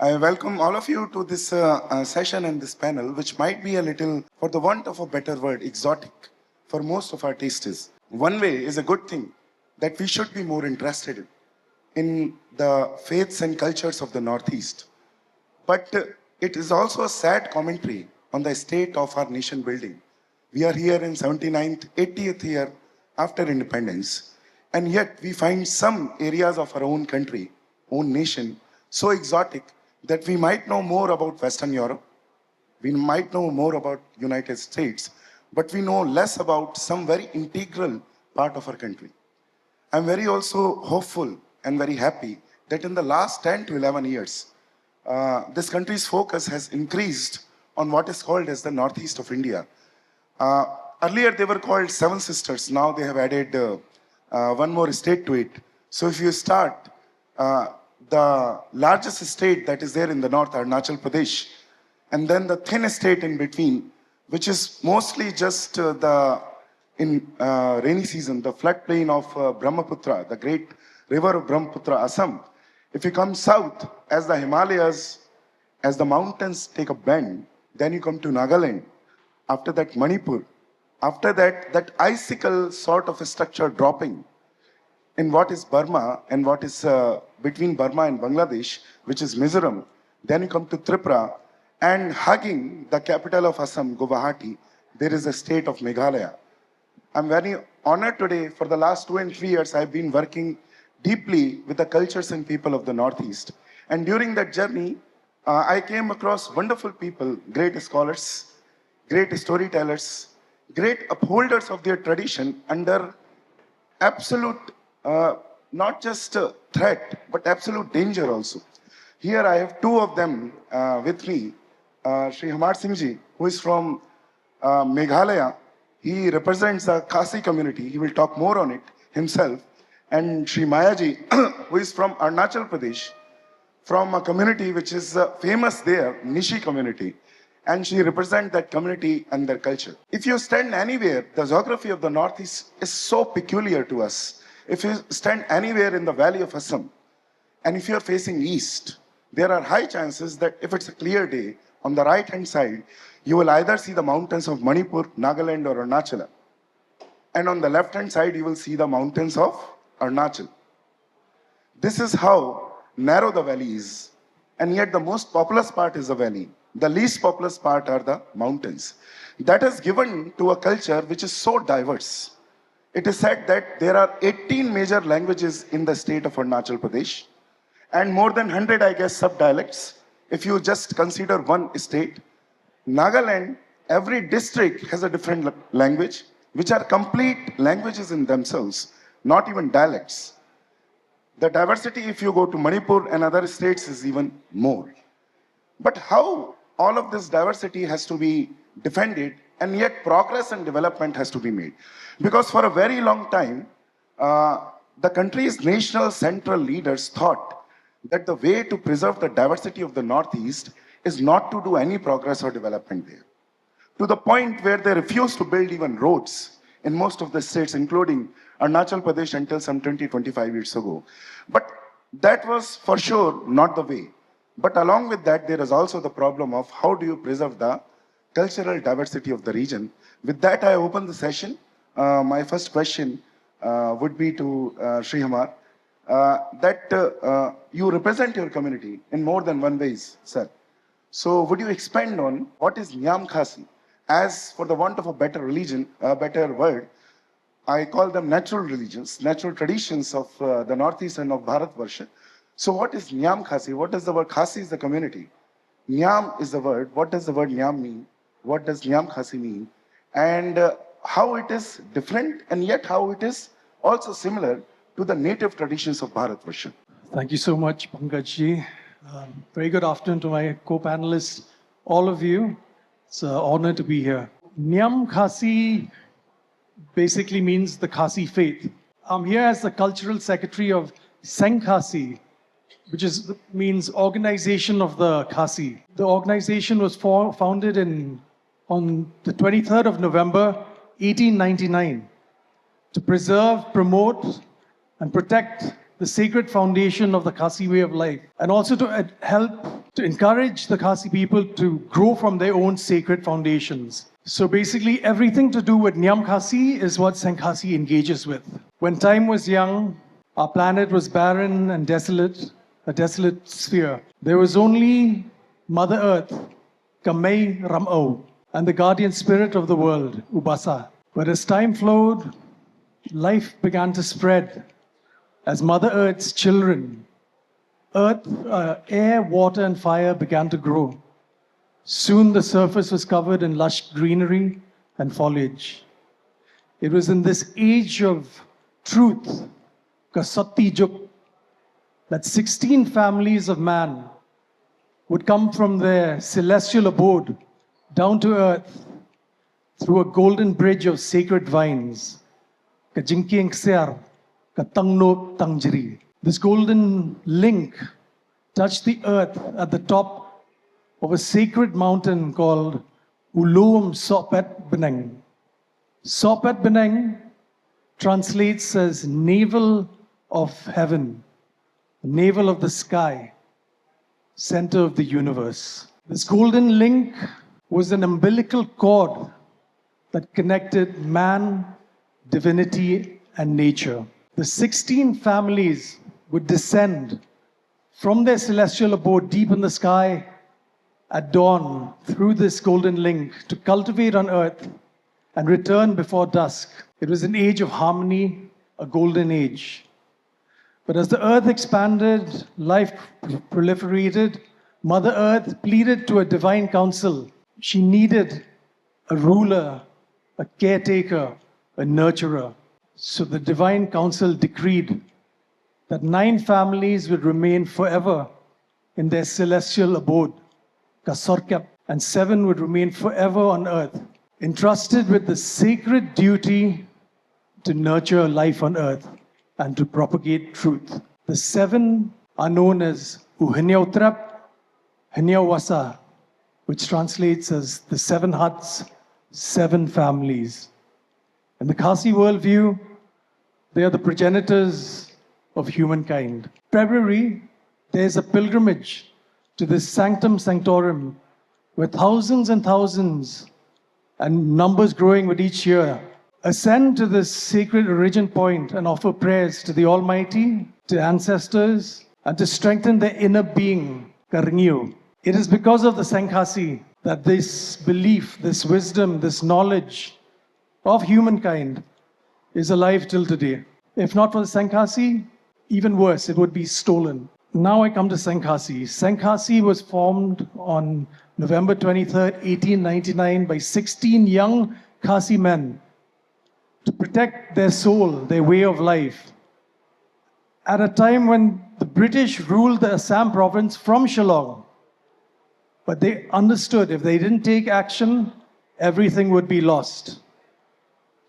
I welcome all of you to this session and this panel, which might be a little, for the want of a better word, exotic for most of our tastes. One way is a good thing that we should be more interested in the faiths and cultures of the Northeast. But it is also a sad commentary on the state of our nation building. We are here in 79th, 80th year after independence, and yet we find some areas of our own country, own nation, so exotic that we might know more about Western Europe, we might know more about United States, but we know less about some very integral part of our country. I'm very also hopeful and very happy that in the last 10 to 11 years, this country's focus has increased on what is called as the Northeast of India. Earlier they were called Seven Sisters, now they have added one more state to it. So if you start, the largest state that is there in the north, Arunachal Pradesh, and then the thin state in between, which is mostly just in rainy season, the floodplain of Brahmaputra, the great river of Brahmaputra, Assam. If you come south, as the Himalayas, as the mountains take a bend, then you come to Nagaland. After that, Manipur. After that, that icicle sort of a structure dropping in what is Burma and what is between Burma and Bangladesh, which is Mizoram. Then you come to Tripura, and hugging the capital of Assam, Guwahati, there is a state of Meghalaya. I'm very honored today. For the last 2 and 3 years, I've been working deeply with the cultures and people of the Northeast. And during that journey, I came across wonderful people, great scholars, great storytellers, great upholders of their tradition under absolute not just threat, but absolute danger also. Here I have two of them with me. Shri Hammarsingh, who is from Meghalaya. He represents the Khasi community. He will talk more on it himself. And Shri Mayaji, who is from Arunachal Pradesh, from a community which is famous there, Nishi community. And she represents that community and their culture. If you stand anywhere, the geography of the Northeast is so peculiar to us. If you stand anywhere in the valley of Assam, and if you're facing east, there are high chances that if it's a clear day, on the right-hand side, you will either see the mountains of Manipur, Nagaland, or Arunachala. And on the left-hand side, you will see the mountains of Arunachal. This is how narrow the valley is. And yet the most populous part is the valley. The least populous part are the mountains. That is given to a culture which is so diverse. It is said that there are 18 major languages in the state of Arunachal Pradesh and more than 100, I guess, sub-dialects. If you just consider one state, Nagaland, every district has a different language, which are complete languages in themselves, not even dialects. The diversity, if you go to Manipur and other states, is even more. But how all of this diversity has to be defended, and yet progress and development has to be made? Because for a very long time, the country's national central leaders thought that the way to preserve the diversity of the Northeast is not to do any progress or development there. To the point where they refused to build even roads in most of the states, including Arunachal Pradesh until some 20-25 years ago. But that was for sure not the way. But along with that, there is also the problem of how do you preserve the cultural diversity of the region. With that, I open the session. My first question would be to Shri Hammar, that you represent your community in more than one ways, sir. So would you expand on what is Niyam Khasi? As for the want of a better religion, a better word, I call them natural religions, natural traditions of the Northeast and of Bharatvarsha. So what is Niyam Khasi? What does the word Khasi is the community? Niyam is the word. What does the word Niyam mean? What does Niyam Khasi mean? And how it is different and yet how it is also similar to the native traditions of Bharatvarsha. Thank you so much, Pankaj ji. Very good afternoon to my co-panelists, all of you. It's an honor to be here. Niyam Khasi basically means the Khasi faith. I'm here as the cultural secretary of Sankhasi, which means organization of the Khasi. The organization was founded on the 23rd of November, 1899, to preserve, promote, and protect the sacred foundation of the Khasi way of life, and also to help to encourage the Khasi people to grow from their own sacred foundations. So basically, everything to do with Niyam Khasi is what Sankhasi engages with. When time was young, our planet was barren and desolate, a desolate sphere. There was only Mother Earth, Kamei Ram'o, and the guardian spirit of the world, Ubasa. But as time flowed, life began to spread as Mother Earth's children. Air, water, and fire began to grow. Soon the surface was covered in lush greenery and foliage. It was in this age of truth, Kasatti Juk, that 16 families of man would come from their celestial abode down to earth through a golden bridge of sacred vines. Kajinkieng Sear, Katangno Tangjiri. This golden link touched the earth at the top of a sacred mountain called Ulum Sopet Beneng. Sopet Beneng translates as navel of heaven, navel of the sky, center of the universe. This golden link was an umbilical cord that connected man, divinity, and nature. The 16 families would descend from their celestial abode deep in the sky at dawn through this golden link to cultivate on earth and return before dusk. It was an age of harmony, a golden age. But as the earth expanded, life proliferated, Mother Earth pleaded to a divine council. She needed a ruler, a caretaker, a nurturer. So the divine council decreed that 9 families would remain forever in their celestial abode, Kasorkap, and 7 would remain forever on earth, entrusted with the sacred duty to nurture life on earth and to propagate truth. The 7 are known as Uhinyautrap, Hinyawasa, which translates as the 7 huts, 7 families. In the Khasi worldview, they are the progenitors of humankind. February, there's a pilgrimage to this sanctum sanctorum where thousands and thousands, and numbers growing with each year, ascend to this sacred origin point and offer prayers to the Almighty, to ancestors, and to strengthen their inner being, Karngyu. It is because of the Sankhasi that this belief, this wisdom, this knowledge of humankind is alive till today. If not for the Sankhasi, even worse, it would be stolen. Now I come to Sankhasi. Sankhasi was formed on November 23rd, 1899 by 16 young Khasi men to protect their soul, their way of life. At a time when the British ruled the Assam province from Shillong, but they understood if they didn't take action, everything would be lost.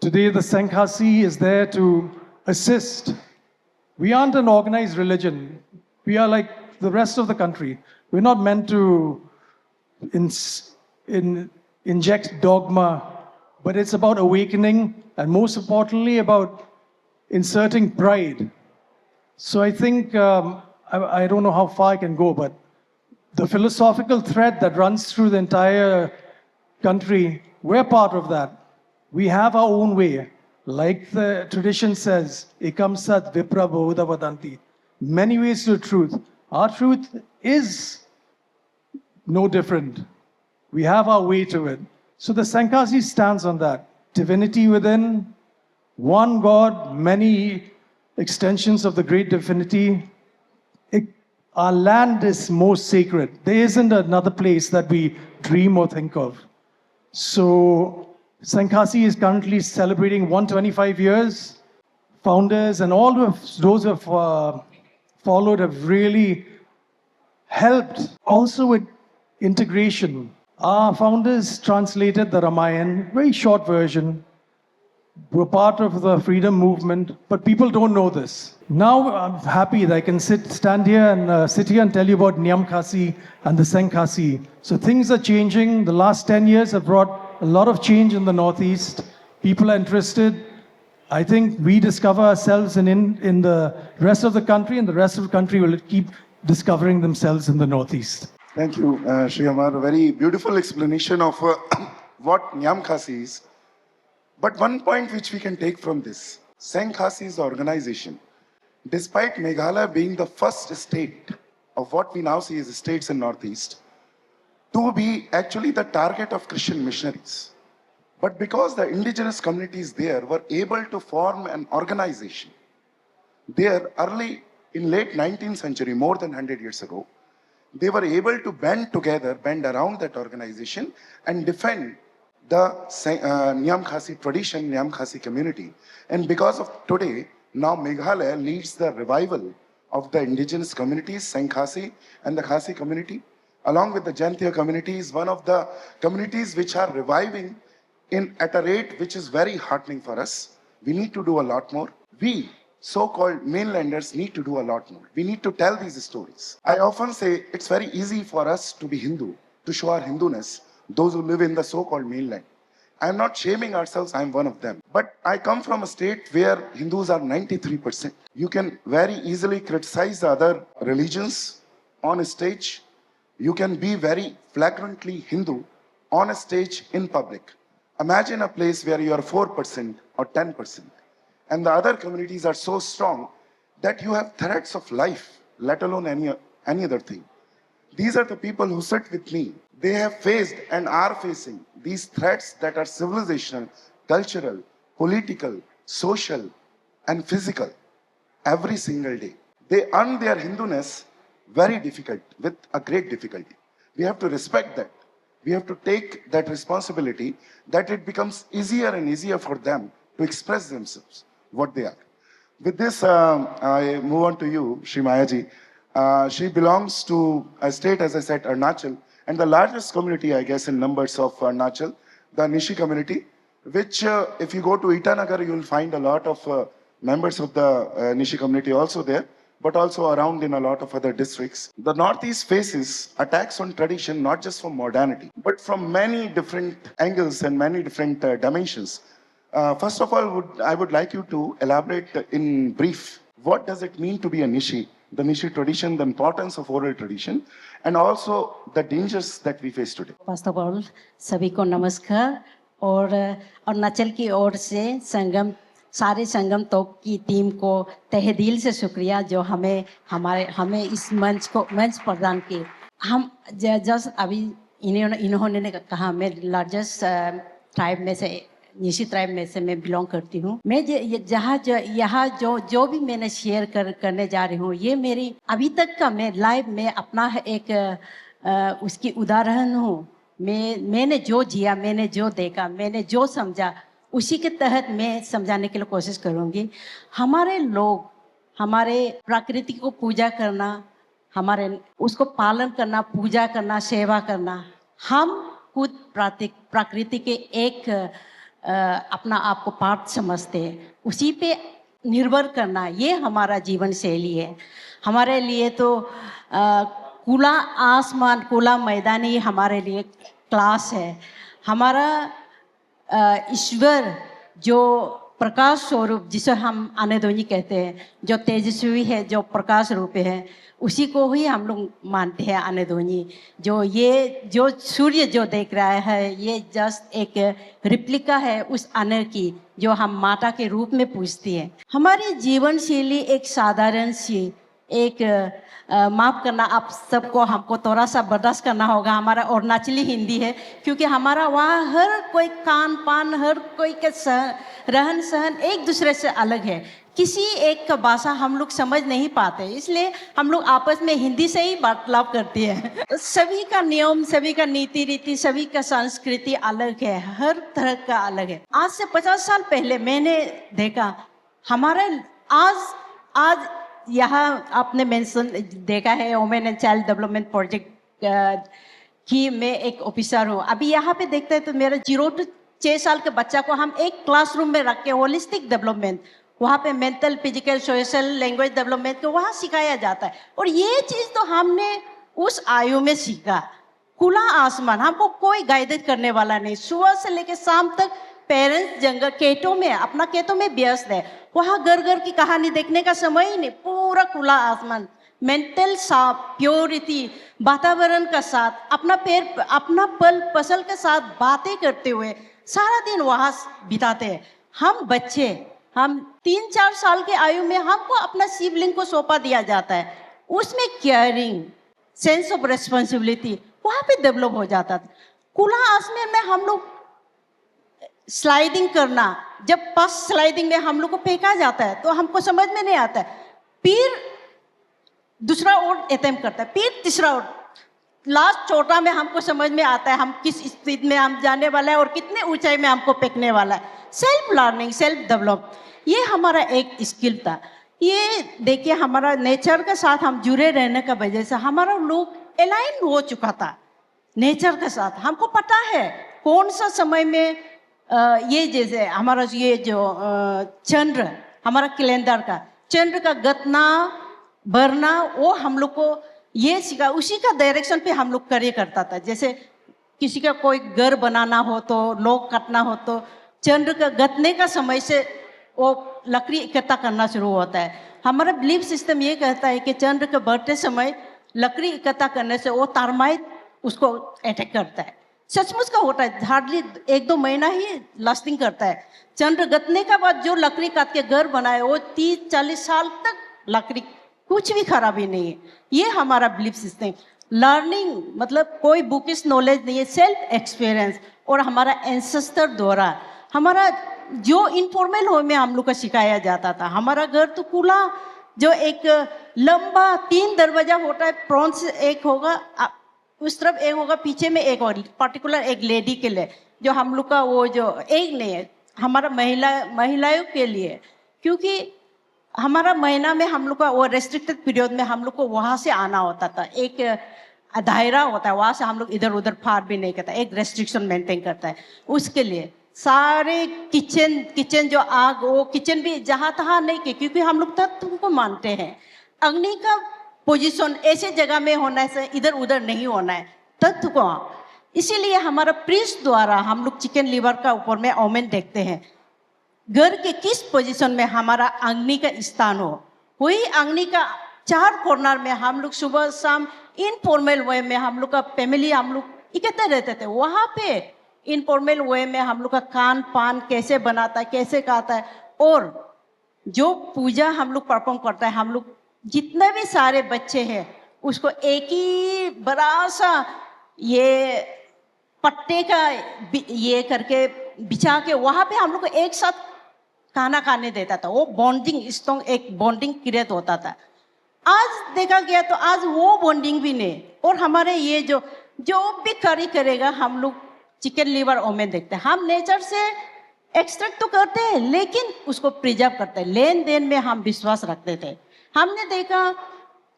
Today, the Sankhasi is there to assist. We aren't an organized religion. We are like the rest of the country. We're not meant to inject dogma, but it's about awakening and most importantly about inserting pride. So I think, I don't know how far I can go, but the philosophical thread that runs through the entire country, we're part of that. We have our own way. Like the tradition says, Ekam Sat Vipra Bahuda Vadanti. Many ways to truth. Our truth is no different. We have our way to it. So the Sankhasi stands on that. Divinity within, one God, many extensions of the great divinity. Our land is most sacred. There isn't another place that we dream or think of. So Sankhasi is currently celebrating 125 years. Founders and all of those who have followed have really helped also with integration. Our founders translated the Ramayana, very short version, were part of the freedom movement, but people don't know this. Now I'm happy that I can stand here and tell you about Niyam Khasi and the Sankhasi. So things are changing. The last 10 years have brought a lot of change in the Northeast. People are interested. I think we discover ourselves in the rest of the country, and the rest of the country will keep discovering themselves in the Northeast. Thank you, Shri Amar. A very beautiful explanation of what Niyam Khasi is. But one point which we can take from this, Sankhasi is the organization. Despite Meghalaya being the first state of what we now see as states in Northeast, to be actually the target of Christian missionaries. But because the indigenous communities there were able to form an organization, there early in late 19th century, more than 100 years ago, they were able to bend around that organization and defend the Niyam Khasi tradition, Niyam Khasi community. And because of today, now Meghalaya leads the revival of the indigenous communities, Sankhasi and the Khasi community, along with the Jantiya community, is one of the communities which are reviving at a rate which is very heartening for us. We need to do a lot more. We, so-called mainlanders, need to do a lot more. We need to tell these stories. I often say it's very easy for us to be Hindu, to show our Hinduness, those who live in the so-called mainland. I'm not shaming ourselves, I'm one of them. But I come from a state where Hindus are 93%. You can very easily criticize the other religions on a stage. You can be very flagrantly Hindu on a stage in public. Imagine a place where you are 4% or 10%, and the other communities are so strong that you have threats of life, let alone any other thing. These are the people who sit with me. They have faced and are facing these threats that are civilizational, cultural, political, social, and physical every single day. They earn their Hinduness very difficult, with a great difficulty. We have to respect that. We have to take that responsibility that it becomes easier and easier for them to express themselves, what they are. With this, I move on to you, Shri Mayaji. She belongs to a state, as I said, Arunachal, and the largest community, I guess, in numbers of Arunachal, the Nishi community, which if you go to Itanagar, you will find a lot of members of the Nishi community also there, but also around in a lot of other districts. The Northeast faces attacks on tradition, not just from modernity, but from many different angles and many different dimensions. First of all, I would like you to elaborate in brief, what does it mean to be a Nishi, the Nishi tradition, the importance of oral tradition, and also the dangers that we face today. First of all, सभी को नमस्कार और अरुणाचल की ओर से संगम सारे संगम talk की team को तहे दिल से शुक्रिया जो हमें इस मंच प्रदान किए। हम जस्ट अभी इन्होंने ने कहा मैं लार्जेस्ट ट्राइब में से निशी ट्राइब में से मैं बिलोंग करती हूँ। मैं यहाँ जो भी मैंने शेयर करने जा रही हूँ, ये मेरी अभी तक का मैं लाइव में अपना एक उसकी उदाहरण हूँ। मैंने जो जिया, मैंने जो देखा, मैंने जो समझा, उसी के तहत मैं समझाने के लिए कोशिश करूँगी। हमारे लोग हमारे प्रकृति को पूजा करना, हमारे उसको पालन करना, पूजा करना, सेवा करना, हम खुद प्रकृति के एक अपना आप को पार्ट समझते हैं, उसी पे निर्भर करना, ये हमारा जीवन शैली है। हमारे लिए तो खुला आसमान, खुला मैदान ही हमारे लिए क्लास है। हमारा ईश्वर जो प्रकाश स्वरूप, जिसे हम अनंतोनी कहते हैं, जो तेजस्वी है, जो प्रकाश रूप है, उसी को ही हम लोग मानते हैं अनंतोनी। जो सूर्य जो देख रहा है, ये जस्ट एक रिप्लिका है उस अनर की, जो हम माता के रूप में पूजती है। हमारी जीवन शैली एक साधारण सी, एक माफ़ करना आप सबको, हमको थोड़ा सा बर्दाश्त करना होगा, हमारा अरुणाचली हिंदी है, क्योंकि हमारा वहाँ हर कोई खान पान, हर कोई का रहन सहन एक दूसरे से अलग है। किसी एक का भाषा हम लोग समझ नहीं पाते, इसलिए हम लोग आपस में हिंदी से ही वार्तालाप करते हैं। सभी का नियम, सभी का नीति रीति, सभी का संस्कृति अलग है, हर तरह का अलग है। आज से 50 साल पहले मैंने देखा, हमारे आज यहाँ आपने मेंशन देखा है women and child development project की मैं एक ऑफिसर हूँ। अभी यहाँ पे देखते हैं तो मेरा 0 to 6 साल के बच्चा को हम एक क्लासरूम में रख के होलिस्टिक डेवलपमेंट, वहाँ पे mental, physical, social, language development को वहाँ सिखाया जाता है। और ये चीज़ तो हमने उस आयु में सीखा। खुला आसमान, हमको कोई गाइडेड करने वाला नहीं, सुबह से लेकर शाम तक पेरेंट्स जंगल खेतों में, अपना खेतों में व्यस्त है, वहाँ घर घर की कहानी देखने का समय ही नहीं, पूरा खुला आसमान मेंटल साफ, प्योरिटी, वातावरण का साथ, अपना पल फसल के साथ बातें करते हुए सारा दिन वहाँ बिताते हैं। हम बच्चे, हम 3-4 साल के आयु में हमको अपना सिबलिंग को सौंपा दिया जाता है, उसमें केयरिंग, सेंस ऑफ रेस्पॉन्सिबिलिटी वहाँ पे डेवलप हो जाता था। खुला आसमान में हम लोग स्लाइडिंग करना, जब फर्स्ट स्लाइडिंग में हम लोग को फेंका जाता है तो हमको समझ में नहीं आता है, फिर दूसरा और अटेम्प्ट करता है, फिर तीसरा और, लास्ट चौथा में हमको समझ में आता है हम किस स्पीड में हम जाने वाला है और कितने ऊंचाई में हमको फेंकने वाला है। सेल्फ लर्निंग, सेल्फ डेवलप, ये हमारा एक स्किल था। ये देखिए हमारा नेचर के साथ हम जुड़े रहने का वजह से हमारा लोग अलाइन हो चुका था नेचर के साथ। हमको पता है कौन सा समय में ये जैसे हमारा ये जो चंद्र, हमारा कैलेंडर का चंद्र का गतना बढ़ना, वो हम लोग को ये सीखा, उसी का डायरेक्शन पे हम लोग कार्य करता था। जैसे किसी का कोई घर बनाना हो तो, लोग काटना हो तो चंद्र का गतने का समय से वो लकड़ी इकट्ठा करना शुरू होता है। हमारा बिलीफ सिस्टम ये कहता है कि चंद्र के बढ़ते समय लकड़ी इकट्ठा करने से वो टर्माइट उसको अटैक करता है। सचमुच का होता है, हार्डली 1-2 महीना ही लास्टिंग करता है। चंद्र गतने का बाद जो लकड़ी काट के घर बनाए वो 30-40 साल तक लकड़ी कुछ भी खराबी नहीं है। ये हमारा बिलीफ सिस्टम। लर्निंग मतलब कोई बुकिश नॉलेज नहीं है, सेल्फ एक्सपीरियंस और हमारा एंसेस्टर द्वारा हमारा जो इनफॉर्मल वे में हम लोग को सिखाया जाता था। हमारा घर तो खुला, जो एक लंबा 3 दरवाजा होता है, फ्रंट से एक होगा, उस तरफ एक होगा, पीछे में एक और, पर्टिकुलर एक लेडी के लिए, जो हम लोग का वो जो एक नहीं है, हमारा महिलाओं के लिए, क्योंकि हमारा महीना में हम लोग का वो रेस्ट्रिक्टेड पीरियड में हम लोग को वहाँ से आना होता था। एक दायरा होता है, वहाँ से हम लोग इधर उधर फार भी नहीं करता, एक रेस्ट्रिक्शन मेंटेन करता है। उसके लिए सारे किचन जो आग, वो किचन भी जहाँ तहाँ नहीं के, क्योंकि हम लोग तत्व को मानते हैं। अग्नि का पोजीशन ऐसे जगह में होना है, इधर उधर नहीं होना है, तत्व को। इसीलिए हमारा प्रीस्ट द्वारा हम लोग चिकन लीवर का ऊपर में ओमेन देखते हैं, घर के किस पोजीशन में हमारा अग्नि का स्थान हो। वही अग्नि का 4 कॉर्नर में हम लोग सुबह शाम इनफॉर्मल वे में हम लोग का फैमिली हम लोग इकट्ठे रहते थे। वहाँ पे इनफॉर्मल वे में हम लोग का खान पान कैसे बनाता है, कैसे खाता है, और जो पूजा हम लोग परफॉर्म करता है, हम लोग जितने भी सारे बच्चे हैं उसको एक ही बड़ा सा ये पट्टे का ये करके बिछा के वहाँ पे हम लोग को एक साथ खाना खाने देता था। वो बॉन्डिंग स्ट्रॉन्ग, एक बॉन्डिंग क्रिएट होता था। आज देखा गया तो आज वो बॉन्डिंग भी नहीं। और हमारे ये जो भी कार्य करेगा हम लोग चिकन लीवर ओमेन देखते हैं। हम नेचर से एक्सट्रैक्ट तो करते हैं लेकिन उसको प्रिजर्व करते हैं। लेन देन में हम विश्वास रखते थे। हमने देखा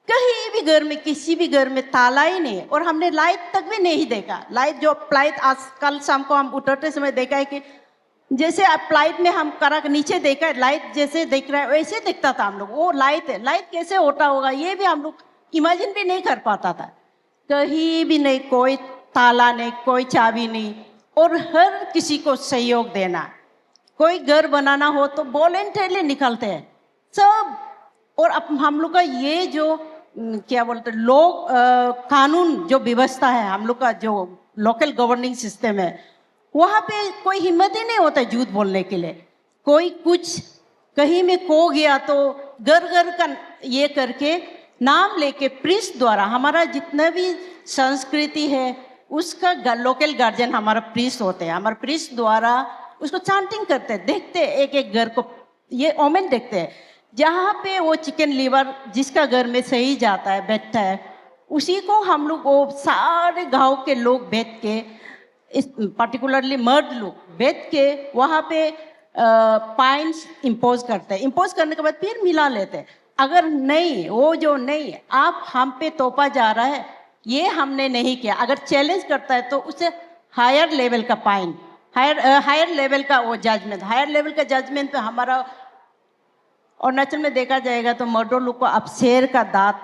कहीं भी घर में, किसी भी घर में ताला ही नहीं, और हमने लाइट तक भी नहीं देखा। लाइट जो लाइट आज कल शाम को हम उतरते समय देखा है कि जैसे आप लाइट में हम करा के नीचे देखा है, लाइट जैसे दिख रहा है वैसे दिखता था हम लोग। वो लाइट है, लाइट कैसे होता होगा ये भी हम लोग इमेजिन भी नहीं कर पाता था। कहीं भी नहीं, कोई ताला नहीं, कोई चाबी नहीं, और हर किसी को सहयोग देना। कोई घर बनाना हो तो वॉलेंटरली निकलते हैं सब। और अब हम लोग का ये जो क्या बोलते हैं लोग कानून जो व्यवस्था है, हम लोग का जो लोकल गवर्निंग सिस्टम है, वहाँ पे कोई हिम्मत ही नहीं होता झूठ बोलने के लिए। कोई कुछ कहीं में खो गया तो घर घर का ये करके नाम लेके प्रीस्ट द्वारा, हमारा जितना भी संस्कृति है उसका लोकल गार्जियन हमारा प्रीस्ट होते हैं। हमारे प्रीस्ट द्वारा उसको चांटिंग करते हैं, देखते हैं एक एक घर को, ये ओमेन देखते हैं जहाँ पे वो चिकन लीवर जिसका घर में सही जाता है, बैठता है, उसी को हम लोग वो सारे गांव के लोग बैठ के, इस पर्टिकुलरली मर्द लोग बैठ के वहाँ पे पाइंस इम्पोज करते हैं। इम्पोज करने के बाद फिर मिला लेते हैं। अगर नहीं, वो जो नहीं आप हम पे तोपा जा रहा है, ये हमने नहीं किया, अगर चैलेंज करता है तो उसे हायर लेवल का पाइन, हायर लेवल का वो जजमेंट, हायर लेवल का जजमेंट पे हमारा अरुणाचल में देखा जाएगा तो मर्दों लोग को अब शेर का दांत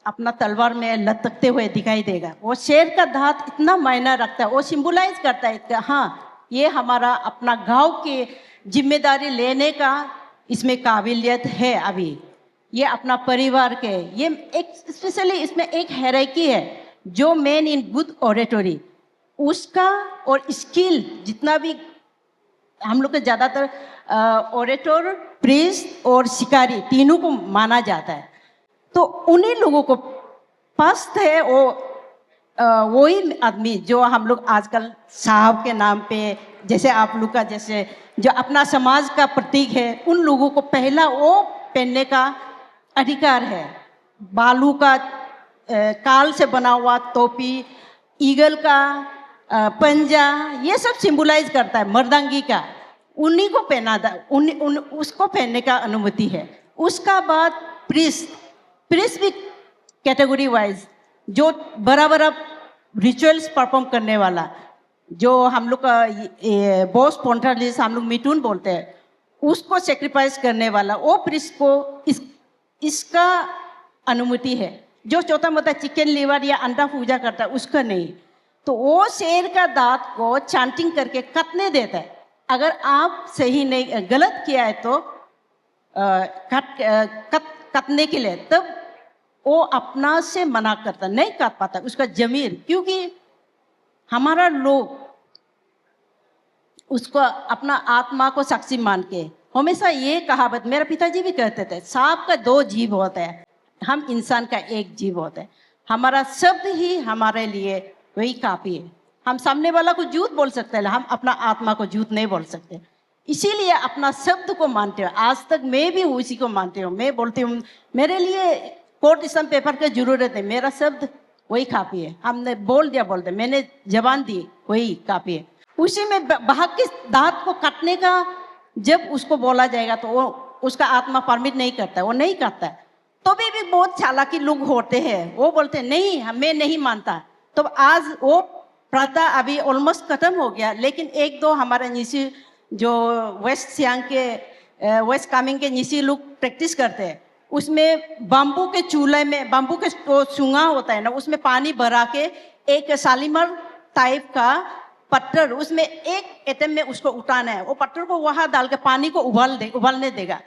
अपना तलवार में लटकते हुए दिखाई देगा। वो शेर का दांत इतना मायना रखता है, वो सिंबलाइज करता है कि हाँ ये हमारा अपना गांव की जिम्मेदारी लेने का इसमें काबिलियत है। अभी ये अपना परिवार के, ये एक स्पेशली इसमें एक हायरार्की है जो मेन इन गुड ऑरेटरी उसका और स्किल जितना भी हम लोग के ज़्यादातर ऑरेटर, प्रीस्ट और शिकारी तीनों को माना जाता है। तो उन्हीं लोगों को फर्स्ट है वो वही आदमी जो हम लोग आजकल साहब के नाम पे, जैसे आप लोग का जैसे जो अपना समाज का प्रतीक है, उन लोगों को पहला वो पहनने का अधिकार है। बालू का काल से बना हुआ टोपी, ईगल का पंजा, ये सब सिंबलाइज करता है मर्दांगी का, उन्हीं को पहना था, उसको पहनने का अनुमति है। उसका बाद प्रीस्ट भी कैटेगरी वाइज जो बड़ा बड़ा रिचुअल्स परफॉर्म करने वाला, जो हम लोग का बॉस पोंटालिस हम लोग मिथुन बोलते हैं, उसको सेक्रीफाइस करने वाला वो प्रीस्ट को इसका अनुमति है। जो छोटा मोटा चिकन लीवर या अंडा पूजा करता है उसका नहीं। तो वो शेर का दांत को चांटिंग करके कटने देता है। अगर आप सही नहीं गलत किया है तो कटने के लिए, तब वो अपना से मना करता, नहीं काट पाता उसका जमीर, क्योंकि हमारा लोग उसको अपना आत्मा को साक्षी मान के हमेशा ये कहावत मेरे पिताजी भी कहते थे, सांप का 2 जीभ होता है, हम इंसान का 1 जीभ होता है। हमारा शब्द ही हमारे लिए वही काफी है। हम सामने वाला को झूठ बोल सकते हैं, हम अपना आत्मा को झूठ नहीं बोल सकते। इसीलिए अपना शब्द को मानते हो। आज तक मैं भी उसी को मानती हूँ। मैं बोलती हूँ मेरे लिए कोर्ट स्टैम्प पेपर की जरूरत है, मेरा शब्द वही काफी है। हमने बोल दिया, मैंने जबान दी, वही काफी है। उसी में बाहर के दांत को काटने का जब उसको बोला जाएगा तो वो उसका आत्मा परमिट नहीं करता है, वो नहीं करता है। तो भी बहुत चालाकी लोग होते हैं, वो बोलते हैं नहीं मैं नहीं मानता। तो आज वो प्रथा अभी ऑलमोस्ट खत्म हो गया, लेकिन 1-2 हमारे निशी जो वेस्ट सियांग के वेस्ट कामिंग के निशी लोग प्रैक्टिस करते हैं, उसमें बाम्बू के चूल्हे में बाम्बू के चूंगा होता है ना, उसमें पानी भरा के एक सालीमर टाइप का पत्थर, उसमें एक एटम में उसको उठाना है। वो पत्थर को वहां डाल के पानी को उबालने देगा।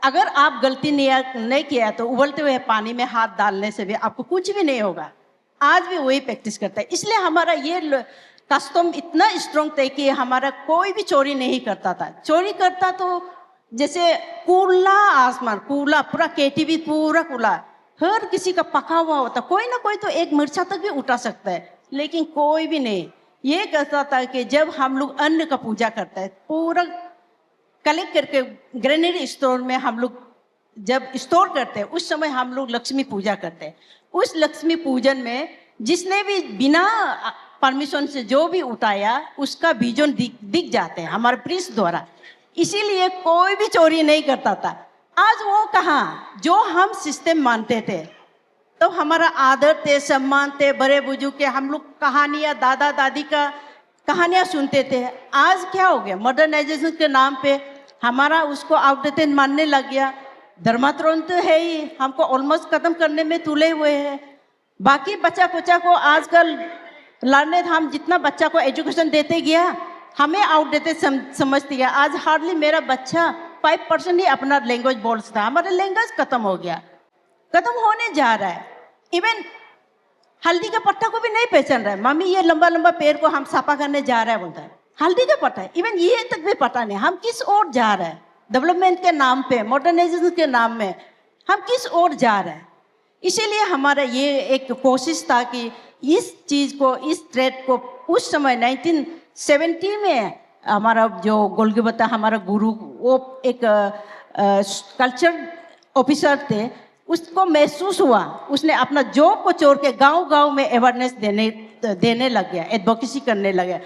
अगर आप गलती नहीं किया तो उबलते हुए पानी में हाथ डालने से भी आपको कुछ भी नहीं होगा। आज भी वही प्रैक्टिस करता है। इसलिए हमारा ये कस्टम इतना स्ट्रॉन्ग था कि हमारा कोई भी चोरी नहीं करता था। चोरी करता तो जैसे खुला आसमान, खुला पूरा केटीवी पूरा खुला, हर किसी का पका हुआ होता, कोई ना कोई तो एक मिर्चा तक भी उठा सकता है, लेकिन कोई भी नहीं। ये कहता था कि जब हम लोग अन्न का पूजा करते हैं, पूरा कलेक्ट करके ग्रेनरी स्टोर में हम लोग जब स्टोर करते हैं, उस समय हम लोग लक्ष्मी पूजा करते हैं। उस लक्ष्मी पूजन में जिसने भी बिना परमिशन से जो भी उठाया उसका बीजन दिख जाते हैं हमारे प्रीस्ट द्वारा। इसीलिए कोई भी चोरी नहीं करता था। आज वो कहाँ, जो हम सिस्टम मानते थे तो हमारा आदर थे, सम्मान थे, बड़े बुजुर्ग के हम लोग कहानियाँ, दादा दादी का कहानियाँ सुनते थे। आज क्या हो गया, मॉडर्नाइजेशन के नाम पे हमारा उसको आउटडेटेड मानने लग गया। धर्मांतरण तो है ही, हमको ऑलमोस्ट खत्म करने में तुले हुए हैं। बाकी बच्चा कुचा को आजकल लड़ने, हम जितना बच्चा को एजुकेशन देते गया हमें आउटडेटेड समझ दिया। आज हार्डली मेरा बच्चा 5% ही अपना लैंग्वेज बोलता है। हमारा लैंग्वेज खत्म हो गया, खत्म होने जा रहा है। इवन हल्दी का पत्ता को भी नहीं पहचान रहा है। मम्मी ये लंबा लंबा पेड़ को हम साफा करने जा रहा है, बोलता है हल्दी का पत्ता है। इवन ये तक भी पता नहीं हम किस ओर जा रहे हैं। डेवलपमेंट के नाम पे, मॉडर्नाइजेशन के नाम में हम किस ओर जा रहे हैं। इसीलिए हमारा ये एक कोशिश था कि इस चीज को, इस थ्रेड को उस समय 1970 में हमारा जो गोलगबता हमारा गुरु, वो एक कल्चर ऑफिसर थे, उसको महसूस हुआ। उसने अपना जॉब को छोड़ के गांव-गांव में अवेयरनेस देने लग गया, एडवोकेसी करने लगा।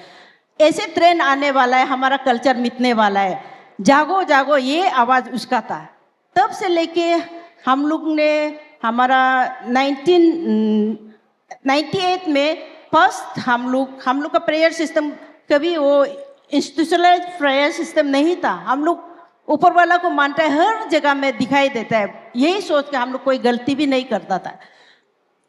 ऐसे ट्रेंड आने वाला है, हमारा कल्चर मिटने वाला है, जागो जागो, ये आवाज उसका था। तब से लेके हम लोग ने हमारा 1998 में फर्स्ट हम लोग का प्रेयर सिस्टम, कभी वो इंस्टीट्यूशनलाइज्ड प्रेयर सिस्टम नहीं था। हम लोग ऊपर वाला को मानता है, हर जगह में दिखाई देता है, यही सोच के हम लोग कोई गलती भी नहीं करता था।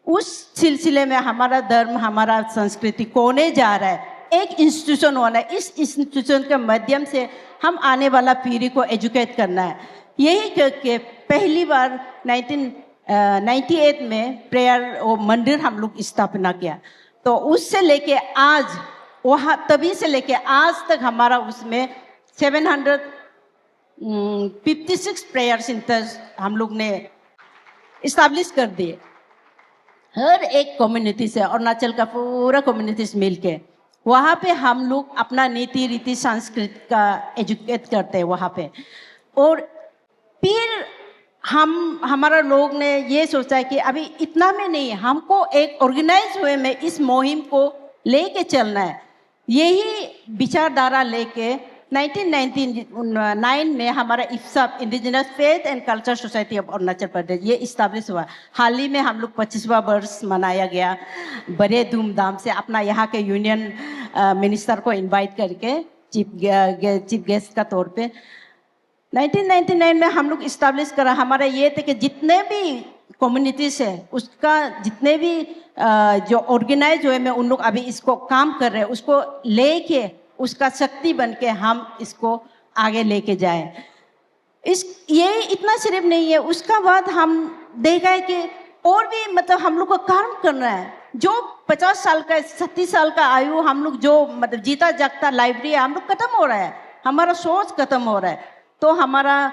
उस सिलसिले में हमारा धर्म, हमारा संस्कृति कोने जा रहा है, एक इंस्टीट्यूशन होना है। इस इंस्टीट्यूशन के माध्यम से हम आने वाला पीढ़ी को एजुकेट करना है। यही करके पहली बार 1998 में प्रेयर और मंदिर हम लोग स्थापना किया। तो उससे लेके आज वहाँ तभी से लेके आज तक हमारा उसमें 756 प्रेयर सेंटर्स हम लोग ने इस्टेब्लिश कर दिए। हर एक कम्युनिटी से, अरुणाचल का पूरा कम्युनिटीज मिलके वहाँ पे हम लोग अपना नीति रीति संस्कृति का एजुकेट करते हैं वहाँ पे। और फिर हमारा लोग ने ये सोचा है कि अभी इतना में नहीं, हमको एक ऑर्गेनाइज वे में इस मुहिम को लेके चलना है। यही विचारधारा लेके 1999 में हमारा IFCSA, indigenous faith and culture society of Arunachal Pradesh, ये इस्टेब्लिश हुआ। हाल ही में हम लोग 25वां वर्ष मनाया गया बड़े धूमधाम से, अपना यहाँ के यूनियन मिनिस्टर को इनवाइट करके चीफ गेस्ट का तौर पे 1999 में हम लोग इस्टेब्लिश करा। हमारा ये थे कि जितने भी कम्युनिटीज है उसका जितने भी जो ऑर्गेनाइज हुए में उन लोग अभी इसको काम कर रहे हैं, उसको लेके उसका शक्ति बन के हम इसको आगे लेके जाएं। ये इतना सिर्फ नहीं है, उसका बाद हम देखा है कि और भी मतलब हम लोग को काम करना है। जो 50 साल का 37 साल का आयु हम लोग जो मतलब जीता जागता लाइब्रेरी हम लोग खत्म हो रहा है, हमारा सोच खत्म हो रहा है। तो हमारा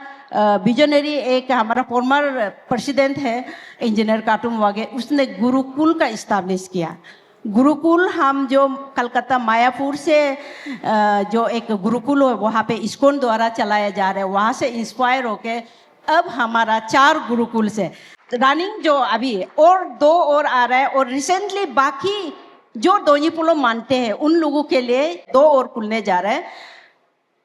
विजनरी एक हमारा फॉर्मर प्रेसिडेंट है इंजीनियर काटुम वागे, उसने गुरुकुल का इस्टेब्लिश किया। गुरुकुल हम जो कलकत्ता मायापुर से जो एक गुरुकुल है वहाँ पे ISKCON द्वारा चलाया जा रहा है, वहाँ से इंस्पायर होके अब हमारा 4 गुरुकुल से रनिंग जो अभी और 2 और आ रहा है। और रिसेंटली बाकी जो दोनीपुलो मानते हैं उन लोगों के लिए 2 और खुलने जा रहा है।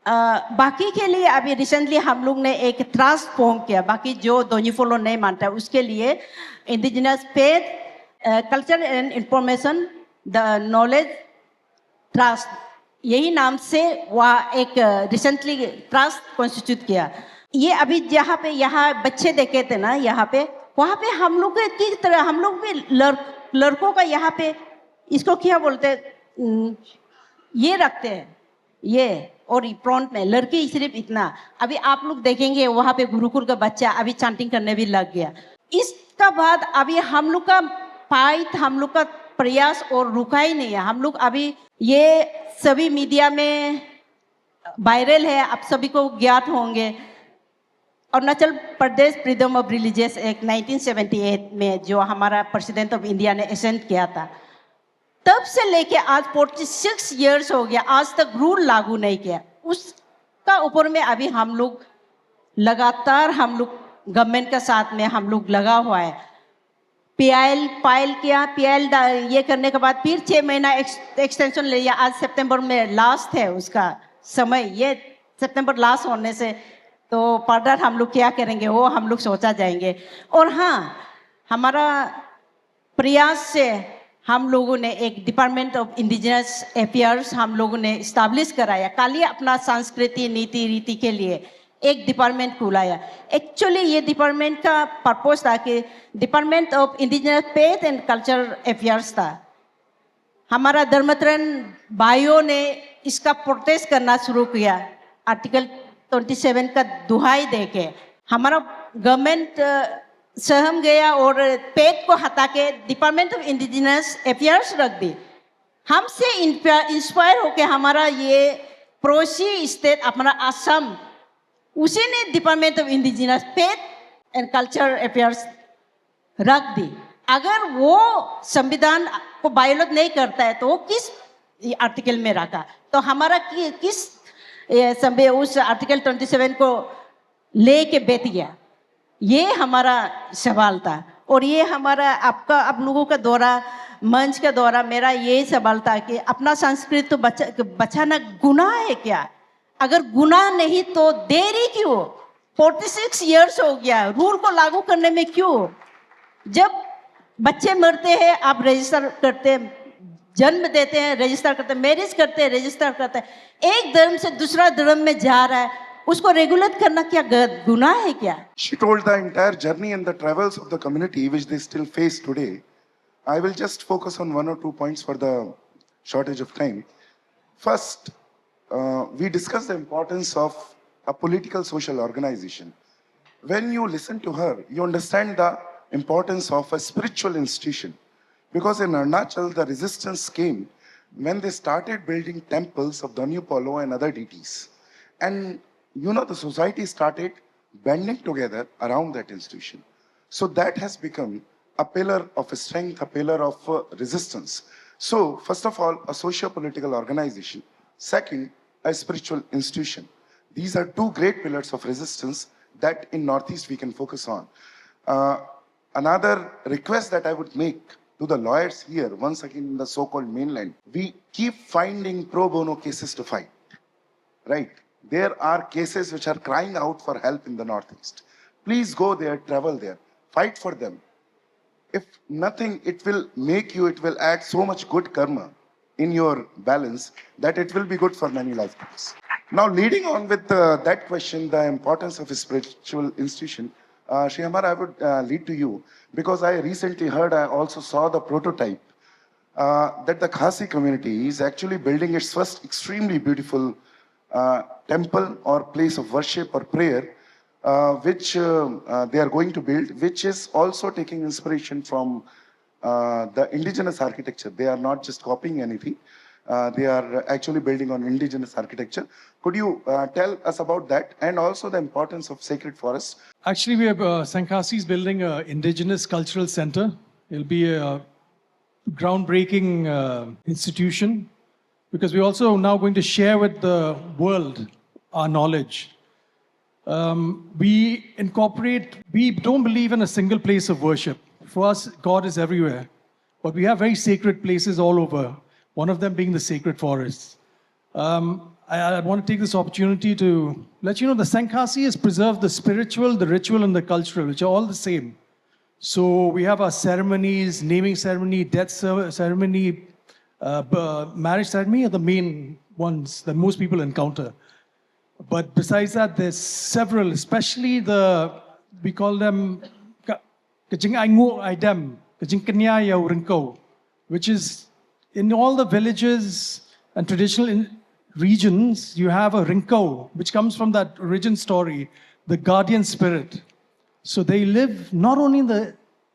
बाकी के लिए अभी रिसेंटली हम लोग ने एक ट्रस्ट फॉर्म किया, बाकी जो दोनीफोलो नहीं मानता है उसके लिए indigenous faith culture and information the knowledge trust, यही नाम से वह एक रिसेंटली ट्रस्ट कॉन्स्टिट्यूट किया। ये अभी जहाँ पे यहाँ बच्चे देखे थे ना, यहाँ पे वहाँ पे हम लोग की तरह हम लोग भी लड़कों का यहाँ पे इसको क्या बोलते हैं, ये रखते हैं ये, और फ्रंट में लड़की सिर्फ इतना। अभी आप लोग देखेंगे वहाँ पे गुरुकुल का बच्चा अभी चांटिंग करने भी लग गया। इसका बाद अभी हम लोग का फाइट, हम लोग का प्रयास और रुका ही नहीं है। हम लोग अभी ये सभी मीडिया में वायरल है, आप सभी को ज्ञात होंगे। Arunachal Pradesh freedom of religious act 1978 में जो हमारा प्रेसिडेंट ऑफ इंडिया ने असेंट किया था, तब से लेके आज 46 इयर्स हो गया, आज तक रूल लागू नहीं किया। उसका ऊपर में अभी हम लोग लगातार हम लोग गवर्नमेंट के साथ में हम लोग लगा हुआ है। PIL फाइल किया, PIL ये करने के बाद फिर 6 महीना एक्सटेंशन ले लिया। आज सितंबर में लास्ट है उसका समय, ये सितंबर लास्ट होने से तो फर्दर हम लोग क्या करेंगे वो हम लोग सोचा जाएंगे। और हाँ, हमारा प्रयास से हम लोगों ने एक डिपार्टमेंट ऑफ इंडिजिनस अफेयर्स हम लोगों ने इस्टेब्लिश कराया। कल ही अपना संस्कृति नीति रीति के लिए एक डिपार्टमेंट खुलाया। एक्चुअली ये डिपार्टमेंट का पर्पस था कि department of indigenous faith and culture affairs था। हमारा धर्मतरण भाइयों ने इसका प्रोटेस्ट करना शुरू किया, आर्टिकल 27 का दुहाई देके हमारा गवर्नमेंट सहम गया और पेट को हटा के डिपार्टमेंट ऑफ इंडिजिनस अफेयर्स रख दी। हमसे इंस्पायर होके हमारा ये पड़ोसी स्टेट अपना असम, उसी ने department of indigenous faith and culture affairs रख दी। अगर वो संविधान को वायोलेट नहीं करता है तो वो किस आर्टिकल में रखा? तो हमारा किस उस आर्टिकल 27 को लेके बैठ गया, ये हमारा सवाल था। और ये हमारा आपका आप लोगों का दौरा, मंच का दौरा, मेरा ये सवाल था कि अपना संस्कृति तो बचाना गुनाह है क्या? अगर गुनाह नहीं तो देरी क्यों? 46 इयर्स हो गया, रूल को लागू करने में क्यों? जब बच्चे मरते हैं आप रजिस्टर करते, जन्म देते हैं रजिस्टर करते, मैरिज करते हैं रजिस्टर करते हैं। एक धर्म से दूसरा धर्म में जा रहा है, उसको रेगुलेट करना क्या गुनाह है क्या? She told the entire journey and the travels of the community which they still face today. I will just focus on 1 or 2 points for the shortage of time. First, we discussed the importance of a political social organization. when you listen to her, you understand the importance of a spiritual institution. Because in Arunachal, the resistance came when they started building temples of Danu Polo and other deities. And the society started banding together around that institution. So that has become a pillar of strength, a pillar of resistance. So, first of all, a socio-political organization. Second, a spiritual institution. These are two great pillars of resistance that in Northeast we can focus on. Another request that I would make to the lawyers here, once again in the so-called mainland, we keep finding pro bono cases to fight, right? There are cases which are crying out for help in the Northeast. Please go there, travel there, fight for them. If nothing, it will add so much good karma in your balance that it will be good for many lifetimes. Now, leading on with that question, the importance of a spiritual institution, Shri Hamar, I would lead to you because I recently heard, I also saw the prototype that the Khasi community is actually building its first extremely beautiful temple or place of worship or prayer, which they are going to build, which is also taking inspiration from the indigenous architecture. They are not just copying anything. They are actually building on indigenous architecture. Could you tell us about that and also the importance of sacred forests? Actually, we have Sankhasi is building an Indigenous Cultural Centre. It'll be a groundbreaking institution because we're also now going to share with the world our knowledge. We don't believe in a single place of worship. For us, God is everywhere. But we have very sacred places all over, one of them being the sacred forests. I want to take this opportunity to let you know the Sankhasi has preserved the spiritual, the ritual, and the cultural, which are all the same. So we have our ceremonies, naming ceremony, death ceremony, marriage ceremony are the main ones that most people encounter. But besides that, there's several, especially we call them Kajing Aingu Aidem, Kajing Kanya Yaurinkau, which is in all the villages and traditional regions, you have a rinkau, which comes from that origin story, the guardian spirit. So they live not only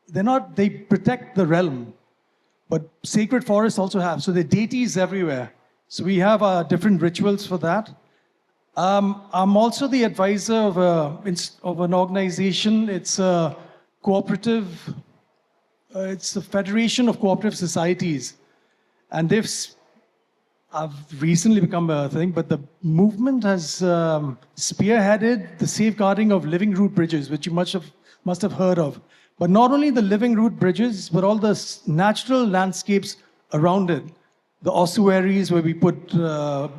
they protect the realm, but sacred forests also have. So the deities everywhere. So we have different rituals for that. I'm also the advisor of an organization. It's a cooperative, it's a federation of cooperative societies. And I've recently become a thing, but the movement has spearheaded the safeguarding of living root bridges, which you must have heard of. But not only the living root bridges, but all the natural landscapes around it. The ossuaries where we put, the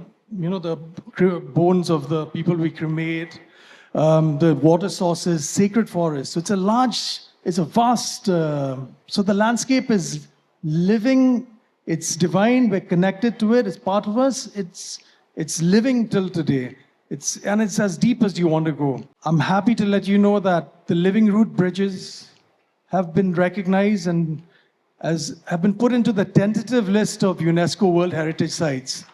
bones of the people we cremate, the water sources, sacred forests. So it's a vast, so the landscape is living. It's divine, we're connected to it, it's part of us, it's living till today. It's as deep as you want to go. I'm happy to let you know that the living root bridges have been recognized and have been put into the tentative list of UNESCO World Heritage Sites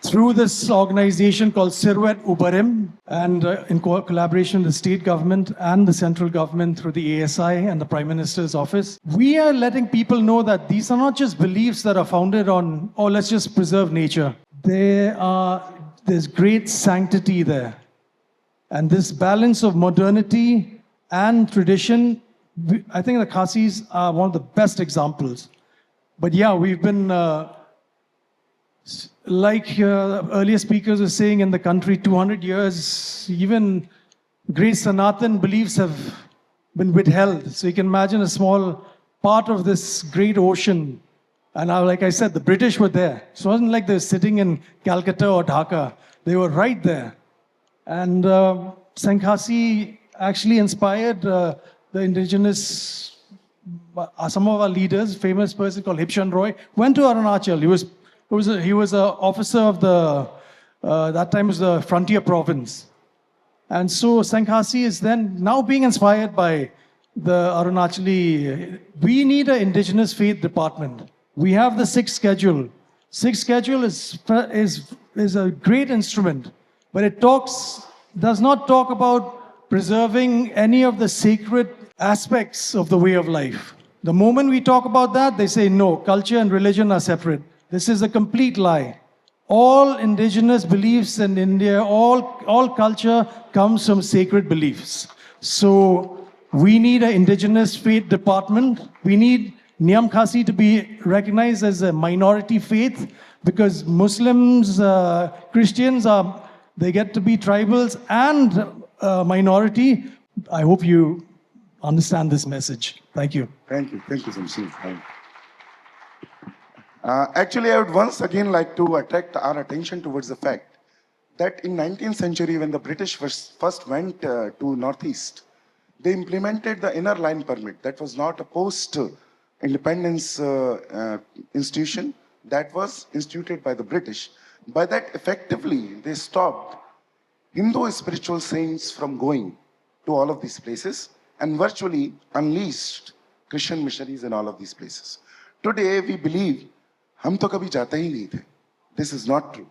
through this organization called Sirwet Ubarim, and in collaboration with the state government and the central government through the ASI and the Prime Minister's office. We are letting people know that these are not just beliefs that are founded on, oh, let's just preserve nature. There's great sanctity there. And this balance of modernity and tradition, I think the Khasis are one of the best examples. But yeah, we've been like earlier speakers were saying, in the country, 200 years, even great Sanatani beliefs have been withheld. So you can imagine a small part of this great ocean. And like I said, the British were there. So it wasn't like they were sitting in Calcutta or Dhaka. They were right there. And Sankhasi actually inspired the indigenous, some of our leaders, famous person called Hipshan Roy, went to Arunachal. He was an officer of that time was the frontier province. And so Sankhasi is now being inspired by the Arunachali. We need an indigenous faith department. We have the sixth schedule. Sixth schedule is a great instrument, but it does not talk about preserving any of the sacred aspects of the way of life. The moment we talk about that, they say no, culture and religion are separate. This is a complete lie. All indigenous beliefs in India, all culture comes from sacred beliefs. So we need an indigenous faith department. We need Niyam Khasi to be recognized as a minority faith because Muslims, Christians, they get to be tribals and minority. I hope you understand this message. Thank you. Thank you so much. Actually, I would once again like to attract our attention towards the fact that in 19th century, when the British first went to Northeast, they implemented the inner line permit. That was not a post-independence institution. That was instituted by the British. By that, effectively, they stopped Hindu spiritual saints from going to all of these places and virtually unleashed Christian missionaries in all of these places. Today, we believe हम तो कभी जाते ही नहीं थे. This is not true.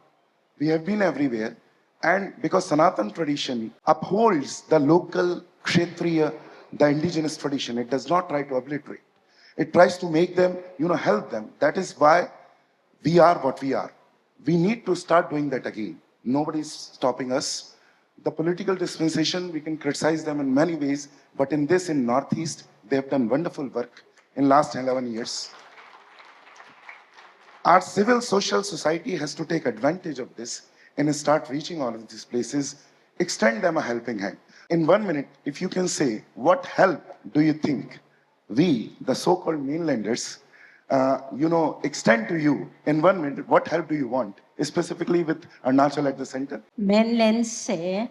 We have been everywhere, and because Sanatani tradition upholds the local Kshetriya, the indigenous tradition, it does not try to obliterate. It tries to make them, help them. That is why we are what we are. We need to start doing that again. Nobody is stopping us. The political dispensation, we can criticize them in many ways, but in Northeast, they have done wonderful work in last 11 years. Our civil social society has to take advantage of this and start reaching all of these places, extend them a helping hand. In 1 minute, if you can say, what help do you think we, the so-called mainlanders, extend to you in 1 minute? What help do you want, specifically with Arunachal at the center? Mainland से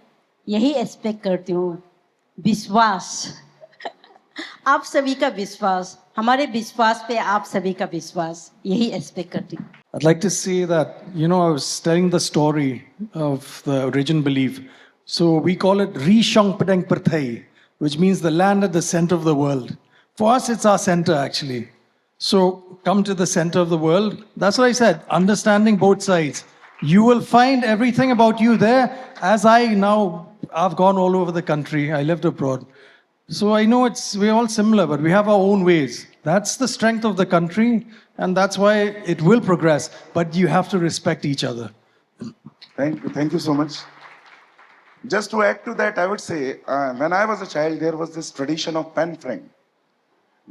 यही expect करती हूँ, विश्वास. आप सभी का विश्वास, हमारे विश्वास पे आप सभी का विश्वास, यही expect करती हूँ. I'd like to say that, I was telling the story of the origin belief. So we call it Rishong Padang Prathai, which means the land at the center of the world. For us, it's our center actually. So come to the center of the world. That's what I said, understanding both sides. You will find everything about you there. As I've gone all over the country. I lived abroad. So I know we're all similar, but we have our own ways. That's the strength of the country, and that's why it will progress. But you have to respect each other. Thank you so much. Just to add to that, I would say, when I was a child, there was this tradition of pen friend.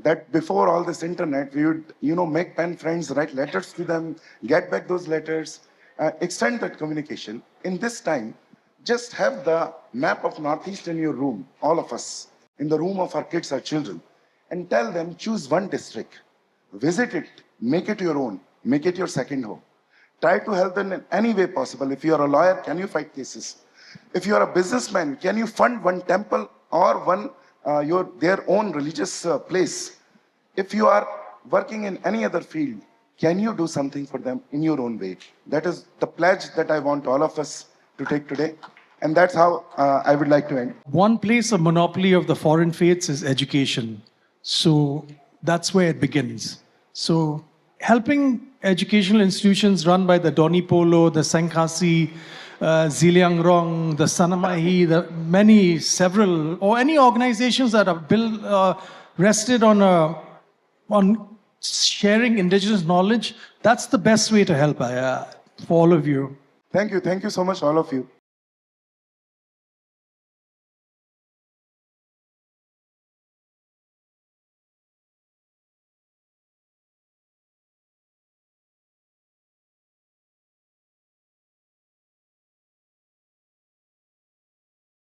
That before all this internet, we would, make pen friends, write letters to them, get back those letters, extend that communication. In this time, just have the map of Northeast in your room, all of us, in the room of our kids, our children, and tell them, choose one district, visit it, make it your own, make it your second home. Try to help them in any way possible. If you are a lawyer, can you fight cases? If you are a businessman, can you fund one temple or their own religious place? If you are working in any other field, can you do something for them in your own way? That is the pledge that I want all of us to take today. And that's how I would like to end. One place of monopoly of the foreign faiths is education. So that's where it begins. So helping educational institutions run by the Doni Polo, the Sankhasi, Ziliangrong, the Sanamahi, several, or any organizations that are rested on sharing indigenous knowledge, that's the best way to help for all of you. Thank you so much, all of you.